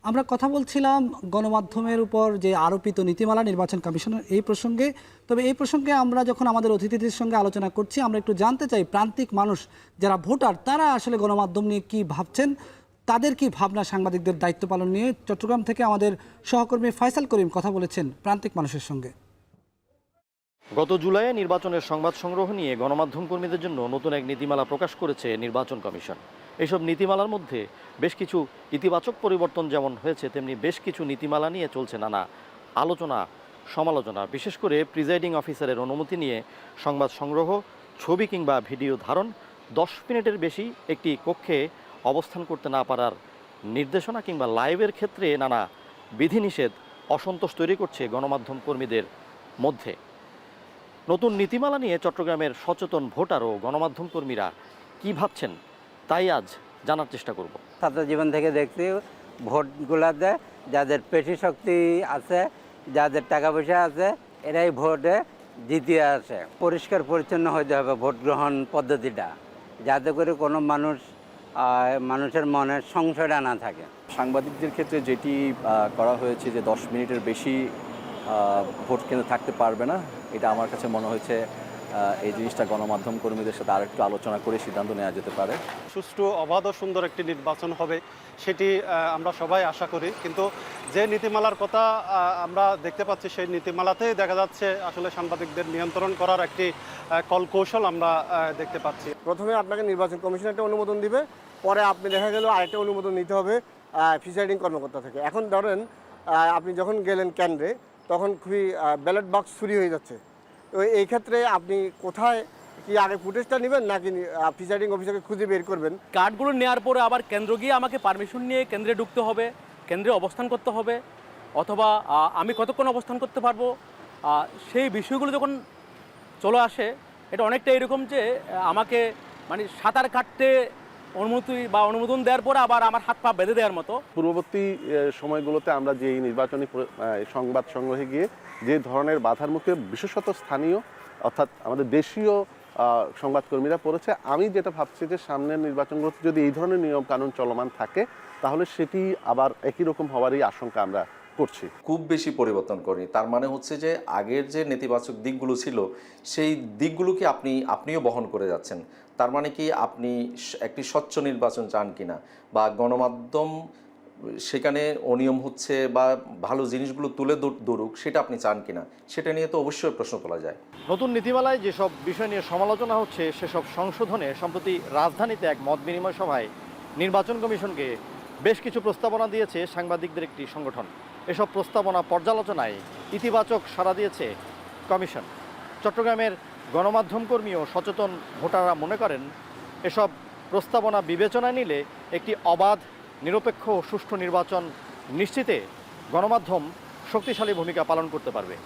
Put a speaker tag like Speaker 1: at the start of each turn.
Speaker 1: আমরা কথা বলছিলাম গণমাধ্যমের উপর যে আরোপিত নীতিমালা নির্বাচন কমিশনের এই প্রসঙ্গে। তবে এই প্রসঙ্গে আমরা যখন আমাদের অতিথিদের সঙ্গে আলোচনা করছি, আমরা একটু জানতে চাই প্রান্তিক মানুষ যারা ভোটার তারা আসলে গণমাধ্যম নিয়ে কি ভাবছেন, তাদের কি ভাবনা সাংবাদিকদের দায়িত্ব পালন নিয়ে। চট্টগ্রাম থেকে আমাদের সহকর্মী ফয়সাল করিম কথা বলেছেন প্রান্তিক মানুষের সঙ্গে।
Speaker 2: গত জুলাইয়ে নির্বাচনের সংবাদ সংগ্রহ নিয়ে গণমাধ্যম কর্মীদের জন্য নতুন এক নীতিমালা প্রকাশ করেছে নির্বাচন কমিশন। এইসব নীতিমালার মধ্যে বেশ কিছু ইতিবাচক পরিবর্তন যেমন হয়েছে, তেমনি বেশ কিছু নীতিমালা নিয়ে চলছে নানা আলোচনা সমালোচনা। বিশেষ করে প্রিজাইডিং অফিসারের অনুমতি নিয়ে সংবাদ সংগ্রহ, ছবি কিংবা ভিডিও ধারণ, 10 মিনিটের বেশি একটি কক্ষে অবস্থান করতে না পারার নির্দেশনা কিংবা লাইভের ক্ষেত্রে নানা বিধিনিষেধ অসন্তোষ তৈরি করছে গণমাধ্যম কর্মীদের মধ্যে। নতুন নীতিমালা নিয়ে চট্টগ্রামের সচেতন ভোটার ও গণমাধ্যম কর্মীরা কী ভাবছেন, তাই আজ জানার চেষ্টা করব।
Speaker 3: ছাত্র জীবন থেকে দেখছি ভোটগুলাতে যাদের পেশি শক্তি আছে, যাদের টাকা পয়সা আছে, এরাই ভোটে জিতে আসে। পরিষ্কার পরিচ্ছন্ন হতে হবে ভোট গ্রহণ পদ্ধতিটা, যাতে করে কোনো মানুষের মনে সংশয়টা না থাকে।
Speaker 4: সাংবাদিকদের ক্ষেত্রে যেটি করা হয়েছে যে 10 মিনিটের বেশি ভোট কেন্দ্রে থাকতে পারবে না, এটা আমার কাছে মনে হয়েছে এই জিনিসটা গণমাধ্যম কর্মীদের সাথে আরেকটু আলোচনা করে সিদ্ধান্ত নেওয়া যেতে পারে।
Speaker 5: সুষ্ঠু, অবাধ ও সুন্দর একটি নির্বাচন হবে, সেটি আমরা সবাই আশা করি। কিন্তু যে নীতিমালার কথা আমরা দেখতে পাচ্ছি, সেই নীতিমালাতেই দেখা যাচ্ছে আসলে সাংবাদিকদের নিয়ন্ত্রণ করার একটি কৌশল আমরা দেখতে পাচ্ছি।
Speaker 6: প্রথমে আপনাকে নির্বাচন কমিশন একটা অনুমোদন দিবে, পরে আপনি দেখা গেল আরেকটা অনুমোদন নিতে হবে প্রিসাইডিং কর্মকর্তা থেকে। এখন ধরেন আপনি যখন গেলেন কেন্দ্রে, তখন খুবই ব্যালট বক্স চুরি হয়ে যাচ্ছে। তো এই ক্ষেত্রে আপনি কোথায় কি আগে ফুটেজটা নেবেন, নাকি প্রিসাইডিং অফিসারকে খুঁজে বের করবেন?
Speaker 7: কার্ডগুলো নেওয়ার পরে আবার কেন্দ্র গিয়ে আমাকে পারমিশন নিয়ে কেন্দ্রে ঢুকতে হবে, কেন্দ্রে অবস্থান করতে হবে, অথবা আমি কতক্ষণ অবস্থান করতে পারবো, সেই বিষয়গুলো যখন চলে আসে, এটা অনেকটা এরকম যে আমাকে মানে সাঁতার কাটতে অনুমতি বা অনুমোদন দেওয়ার পরে আবার আমার হাত পা বেঁধে দেওয়ার মতো।
Speaker 8: পূর্ববর্তী সময়গুলোতে আমরা যে নির্বাচনী সংবাদ সংগ্রহে গিয়ে যে ধরনের বাধার মুখে বিশেষত স্থানীয় অর্থাৎ আমাদের দেশীয় সংবাদকর্মীরা পড়েছে, আমি যেটা ভাবছি যে সামনের নির্বাচনগুলোতে যদি এই ধরনের নিয়ম কানুন চলমান থাকে, তাহলে সেটি আবার একই রকম হওয়ারই আশঙ্কা আমরা করছি।
Speaker 9: খুব বেশি পরিবর্তন করেনি। তার মানে হচ্ছে যে আগের যে নেতিবাচক দিকগুলো ছিল, সেই দিকগুলোকে আপনিও বহন করে যাচ্ছেন। তার মানে কি আপনি একটি স্বচ্ছ নির্বাচন চান কিনা, বা গণমাধ্যম সেখানে অনিয়ম হচ্ছে বা ভালো জিনিসগুলো তুলে ধরুক, সেটা আপনি চান কিনা, সেটা নিয়ে তো অবশ্যই প্রশ্ন তোলা যায়।
Speaker 2: নতুন নীতিমালায় যেসব বিষয় নিয়ে সমালোচনা হচ্ছে, সেসব সংশোধনে সম্প্রতি রাজধানীতে এক মত বিনিময় সভায় নির্বাচন কমিশনকে বেশ কিছু প্রস্তাবনা দিয়েছে সাংবাদিকদের একটি সংগঠন। এসব প্রস্তাবনা পর্যালোচনায় ইতিবাচক সাড়া দিয়েছে কমিশন। চট্টগ্রামের গণমাধ্যম কর্মী ও সচেতন ভোটাররা মনে করেন, এসব প্রস্তাবনা বিবেচনায় নিলে একটি অবাধ, নিরপেক্ষ ও সুষ্ঠু নির্বাচন নিশ্চিতে গণমাধ্যম শক্তিশালী ভূমিকা পালন করতে পারবে।